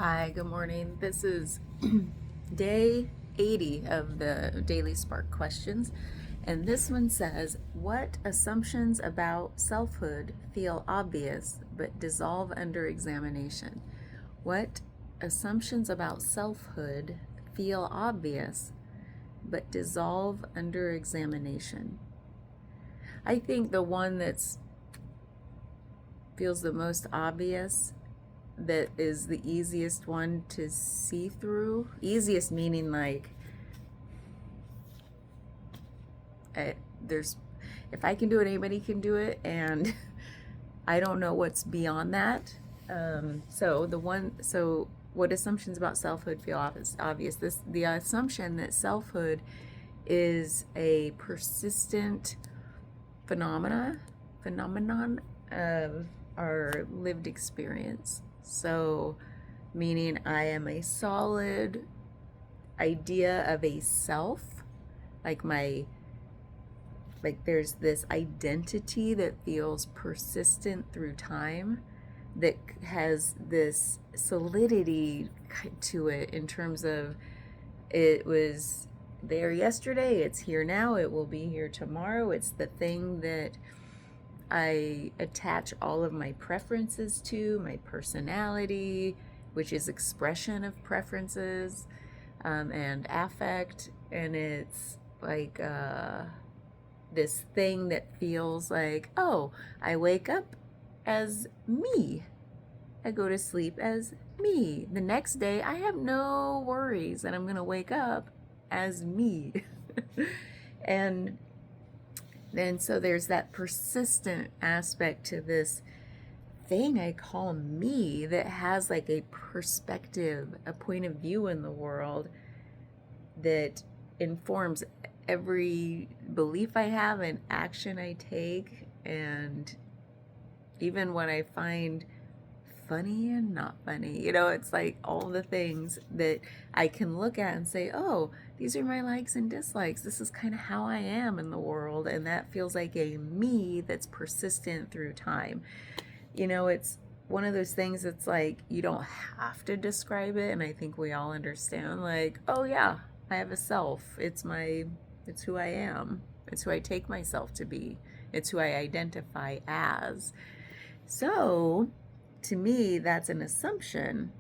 Hi, good morning. This is day 80 of the Daily Spark questions. And this one says, what assumptions about selfhood feel obvious but dissolve under examination? What assumptions about selfhood feel obvious but dissolve under examination? I think the one that's feels the most obvious, that is the easiest one to see through. Easiest meaning like there's, if I can do it, anybody can do it, and I don't know what's beyond that. So what assumptions about selfhood feel obvious? The assumption that selfhood is a persistent phenomenon of our lived experience. So, meaning I am a solid idea of a self, like there's this identity that feels persistent through time, that has this solidity to it in terms of it was there yesterday, it's here now, it will be here tomorrow. It's the thing that I attach all of my preferences to, my personality, which is expression of preferences, and affect. And it's like this thing that feels like, oh, I wake up as me. I go to sleep as me. The next day, I have no worries that I'm going to wake up as me. and so there's that persistent aspect to this thing I call me, that has like a perspective, a point of view in the world that informs every belief I have and action I take, and even what I find funny and not funny. It's like all the things that I can look at and say, oh, these are my likes and dislikes. This is kind of how I am in the world. And that feels like a me that's persistent through time. It's one of those things that's like, you don't have to describe it. And I think we all understand, like, oh yeah, I have a self. It's who I am. It's who I take myself to be. It's who I identify as. So, to me, that's an assumption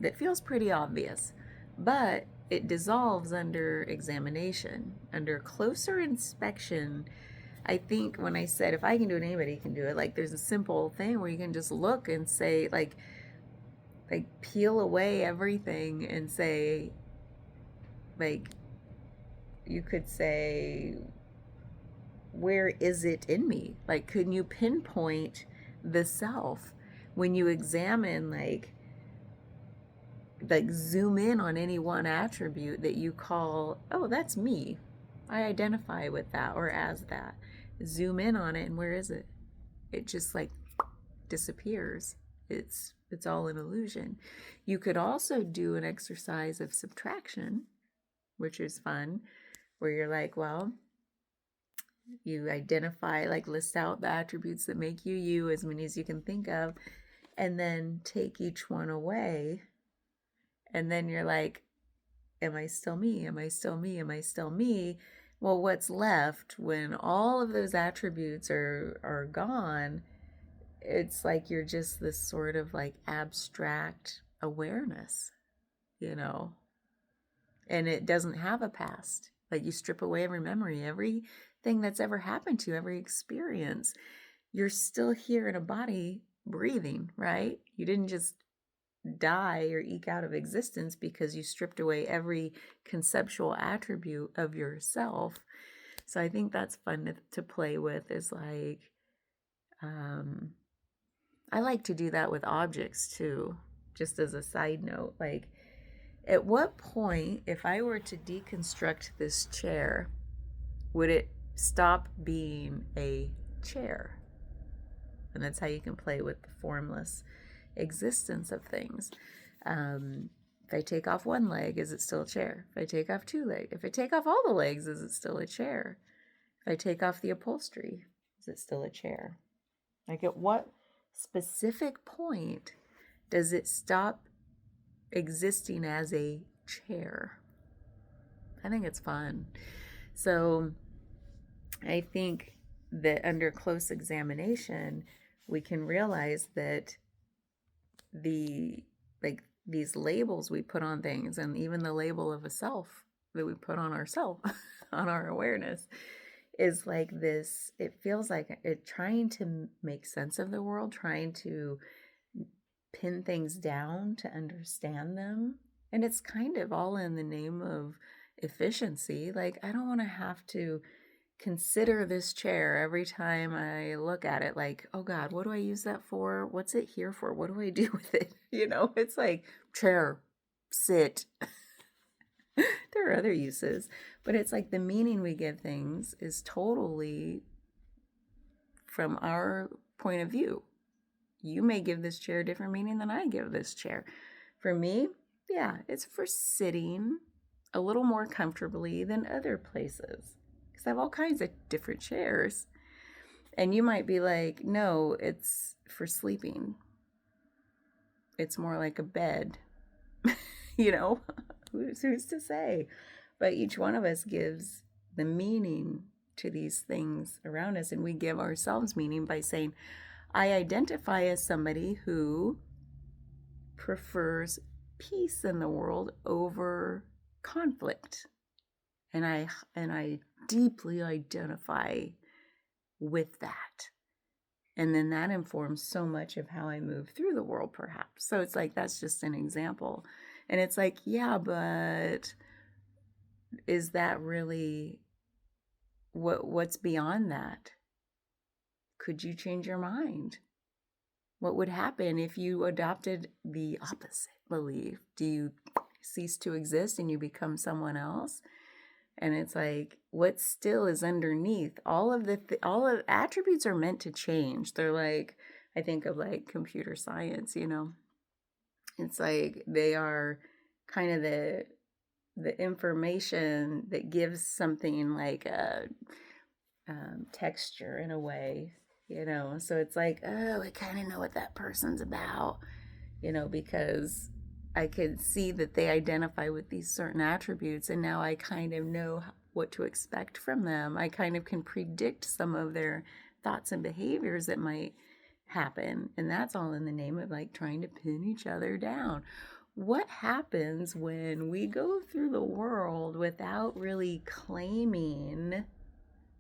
that feels pretty obvious, but it dissolves under examination, under closer inspection. I think when I said, if I can do it, anybody can do it, like there's a simple thing where you can just look and say, like peel away everything and say, like, you could say, where is it in me? Like, can you pinpoint the self when you examine, like zoom in on any one attribute that you call, oh, that's me, I identify with that or as that. Zoom in on it, and where is it? It just like disappears. It's all an illusion. You could also do an exercise of subtraction, which is fun, where you're like, well, you identify, like list out the attributes that make you you, as many as you can think of, and then take each one away. And then you're like, am I still me? Am I still me? Am I still me? Well, what's left when all of those attributes are gone? It's like you're just this sort of like abstract awareness, you know, and it doesn't have a past. Like, you strip away every memory, everything that's ever happened to you, every experience. You're still here in a body breathing, right? You didn't just die or eke out of existence because you stripped away every conceptual attribute of yourself. So I think that's fun to play with, is like, I like to do that with objects too, just as a side note. Like, at what point, if I were to deconstruct this chair, would it stop being a chair? And that's how you can play with the formless existence of things. If I take off one leg, is it still a chair? If I take off two legs, if I take off all the legs, is it still a chair? If I take off the upholstery, is it still a chair? Like, at what specific point Does it stop existing as a chair? I think it's fun. So I think that under close examination, we can realize that the like these labels we put on things, and even the label of a self that we put on ourself, on our awareness, is like this. It feels like it trying to make sense of the world, trying to pin things down to understand them. And it's kind of all in the name of efficiency. Like, I don't want to have to consider this chair every time I look at it. Like, oh God, what do I use that for? What's it here for? What do I do with it? It's like chair, sit. There are other uses, but it's like the meaning we give things is totally from our point of view. You may give this chair a different meaning than I give this chair. For me, yeah, it's for sitting a little more comfortably than other places. Because I have all kinds of different chairs. And you might be like, no, it's for sleeping. It's more like a bed. you know, who's to say? But each one of us gives the meaning to these things around us, and we give ourselves meaning by saying, I identify as somebody who prefers peace in the world over conflict. And I deeply identify with that. And then that informs so much of how I move through the world, perhaps. So it's like, that's just an example. And it's like, yeah, but is that really what's beyond that? Could you change your mind? What would happen if you adopted the opposite belief? Do you cease to exist and you become someone else? And it's like, what still is underneath? All of attributes are meant to change. They're like, I think of like computer science, It's like they are kind of the information that gives something like a texture in a way, So it's like, oh, I kind of know what that person's about, because I could see that they identify with these certain attributes, and now I kind of know what to expect from them. I kind of can predict some of their thoughts and behaviors that might happen, and that's all in the name of like trying to pin each other down. What happens when we go through the world without really claiming?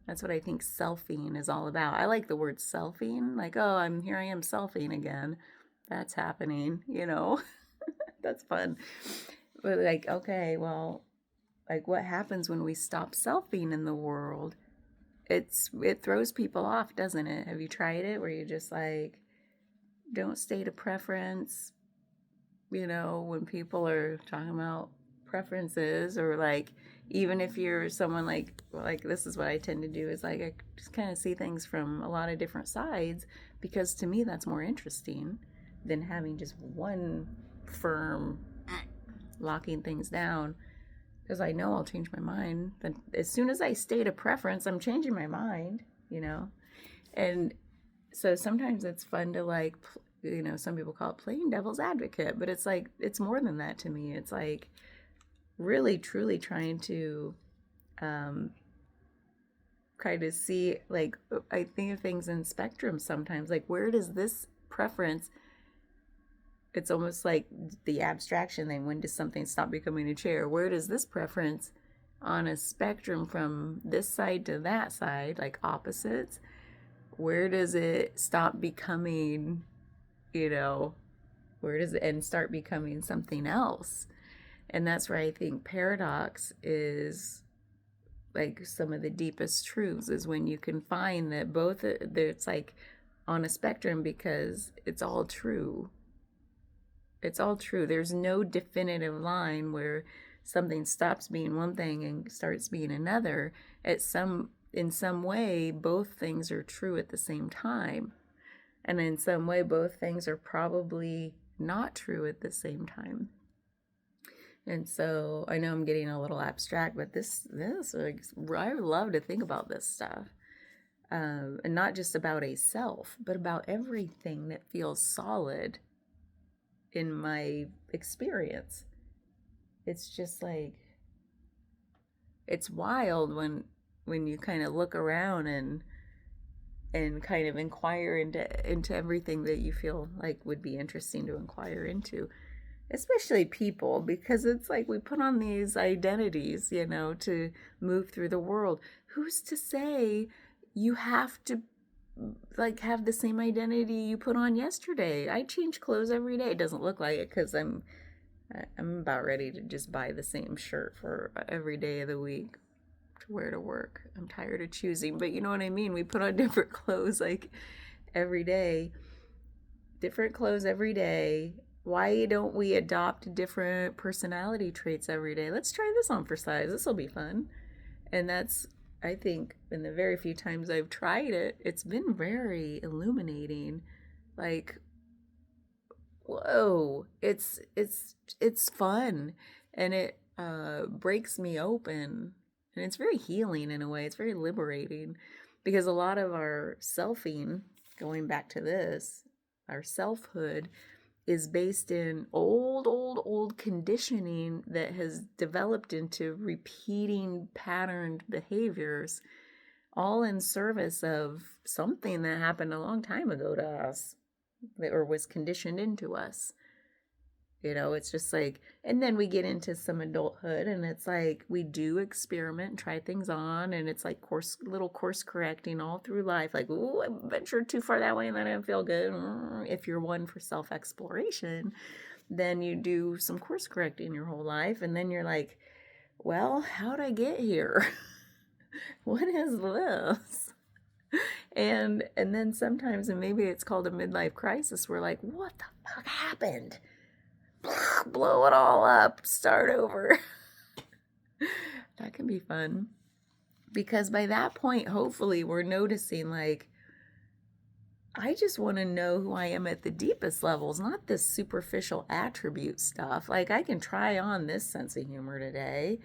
That's what I think selfing is all about. I like the word selfing, like, oh, I am selfing again. That's happening, That's fun. But like, okay, well, like what happens when we stop selfing in the world? It throws people off, doesn't it? Have you tried it where you just like don't state a preference, when people are talking about preferences, or like even if you're someone like this is what I tend to do, is like I just kind of see things from a lot of different sides, because to me that's more interesting than having just one firm locking things down, because I know I'll change my mind. Then as soon as I state a preference, I'm changing my mind. And so sometimes it's fun to like, some people call it playing devil's advocate, but it's like, it's more than that to me. It's like really truly trying to kind of see, like, I think of things in spectrum sometimes, like where does this preference, it's almost like the abstraction thing, when does something stop becoming a chair? Where does this preference on a spectrum from this side to that side, like opposites, where does it stop becoming, where does it and start becoming something else? And that's where I think paradox is like some of the deepest truths, is when you can find that both, it's like on a spectrum, because it's all true. It's all true. There's no definitive line where something stops being one thing and starts being another. In some way, both things are true at the same time. And in some way, both things are probably not true at the same time. And so I know I'm getting a little abstract, but this I love to think about this stuff. And not just about a self, but about everything that feels solid in my experience. It's just like, it's wild when you kind of look around and kind of inquire into everything that you feel like would be interesting to inquire into, especially people, because it's like we put on these identities, to move through the world. Who's to say you have to like have the same identity you put on yesterday? I change clothes every day. It doesn't look like it because I'm about ready to just buy the same shirt for every day of the week to wear to work. I'm tired of choosing, but you know what I mean? We put on different clothes like every day, different clothes every day. Why don't we adopt different personality traits every day? Let's try this on for size. This will be fun. And that's, I think, in the very few times I've tried it, it's been very illuminating. Like, whoa, it's fun, and it breaks me open, and it's very healing in a way. It's very liberating, because a lot of our selfing, going back to this, our selfhood is based in old conditioning that has developed into repeating patterned behaviors, all in service of something that happened a long time ago to us, or was conditioned into us. It's just like, and then we get into some adulthood, and it's like we do experiment and try things on, and it's like little course correcting all through life. Like, ooh, I ventured too far that way and then I didn't feel good. If you're one for self exploration, then you do some course correcting your whole life, and then you're like, well, how'd I get here? What is this? And then sometimes, and maybe it's called a midlife crisis, we're like, what the fuck happened? Blow it all up, start over. That can be fun, because by that point, hopefully, we're noticing, like, I just want to know who I am at the deepest levels, not this superficial attribute stuff. Like, I can try on this sense of humor today,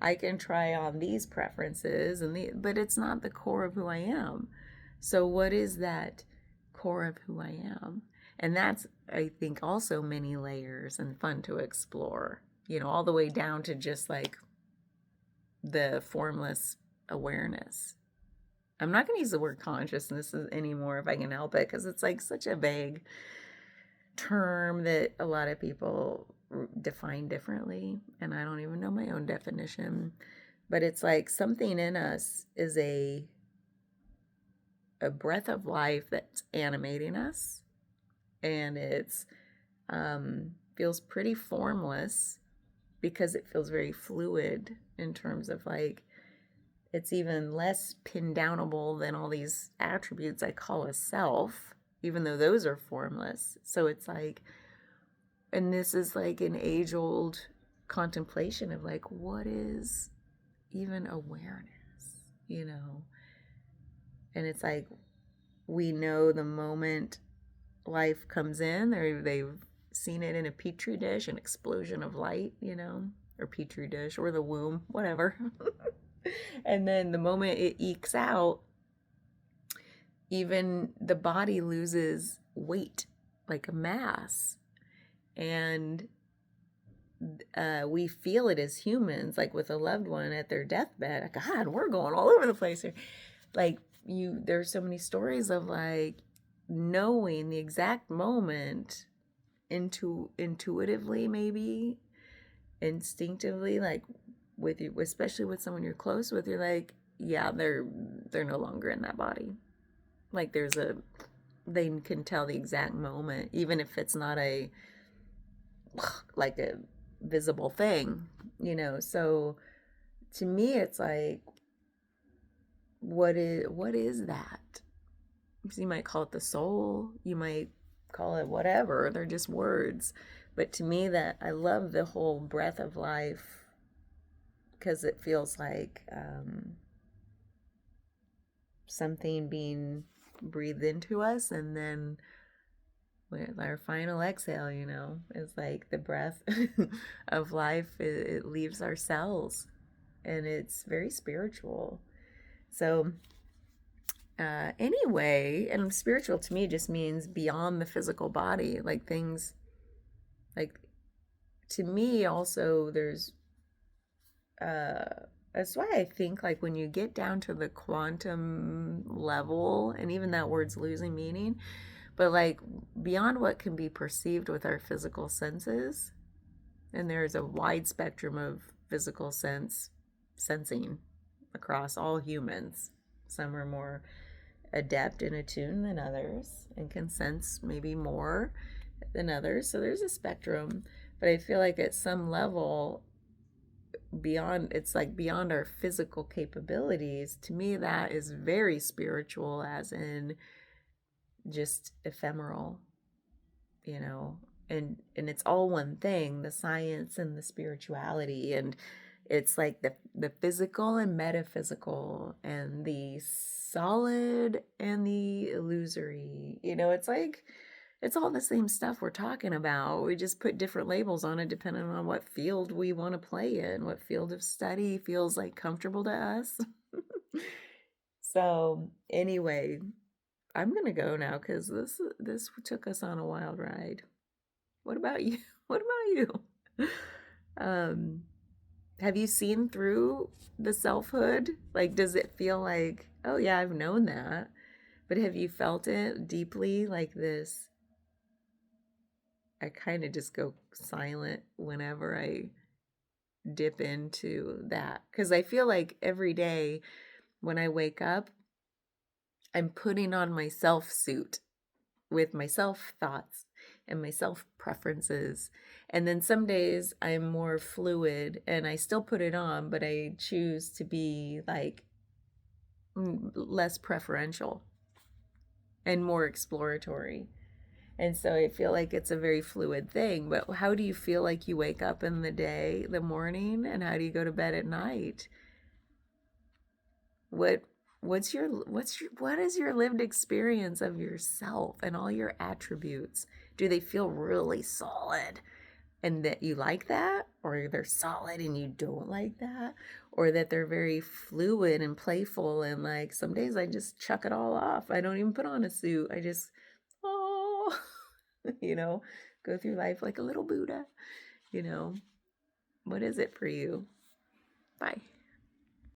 I can try on these preferences, but it's not the core of who I am. So what is that core of who I am? And that's, I think, also many layers and fun to explore, all the way down to just like the formless awareness. I'm not going to use the word consciousness anymore if I can help it, because it's like such a vague term that a lot of people define differently, and I don't even know my own definition. But it's like something in us is a breath of life that's animating us, and it's feels pretty formless, because it feels very fluid in terms of like, it's even less pin downable than all these attributes I call a self, even though those are formless. So it's like, and this is like an age old contemplation of like, what is even awareness, And it's like, we know the moment life comes in, they've seen it in a petri dish, an explosion of light, or petri dish, or the womb, whatever. And then the moment it ekes out, even the body loses weight, like a mass. And we feel it as humans, like with a loved one at their deathbed. Like, God, we're going all over the place here. Like, there's so many stories of like knowing the exact moment, intuitively, maybe instinctively, like with you, especially with someone you're close with, you're like, yeah, they're no longer in that body. Like, they can tell the exact moment, even if it's not like a visible thing, So to me, it's like, what is that? So you might call it the soul, you might call it whatever. They're just words. But to me, that I love the whole breath of life, because it feels like something being breathed into us, and then with our final exhale, is like the breath of life. It leaves our cells, and it's very spiritual. So anyway, and spiritual to me just means beyond the physical body, like things Like, to me also, there's that's why I think, like, when you get down to the quantum level, and even that word's losing meaning, but like beyond what can be perceived with our physical senses, and there's a wide spectrum of physical sensing across all humans. Some are more adept and attuned than others and can sense maybe more than others. So there's a spectrum, but I feel like at some level, beyond, it's like beyond our physical capabilities, to me that is very spiritual, as in just ephemeral, you know. And it's all one thing, the science and the spirituality, and it's like the physical and metaphysical, and the solid and the illusory, you know. It's like it's all the same stuff we're talking about. We just put different labels on it depending on what field we want to play in, what field of study feels like comfortable to us. So anyway, I'm gonna go now because this took us on a wild ride. What about you? What about you? Um, have you seen through the selfhood? Like, does it feel like, oh yeah, I've known that, but have you felt it deeply, like this? I kind of just go silent whenever I dip into that, because I feel like every day when I wake up, I'm putting on my self suit with my self thoughts and my self preferences. And then some days I'm more fluid and I still put it on, but I choose to be like less preferential and more exploratory. And so I feel like it's a very fluid thing. But how do you feel like you wake up in the day, the morning, and how do you go to bed at night? What what is your lived experience of yourself and all your attributes? Do they feel really solid and that you like that, or they're solid and you don't like that, or that they're very fluid and playful, and like some days I just chuck it all off. I don't even put on a suit. I just, oh, you know, go through life like a little Buddha, you know. What is it for you? Bye.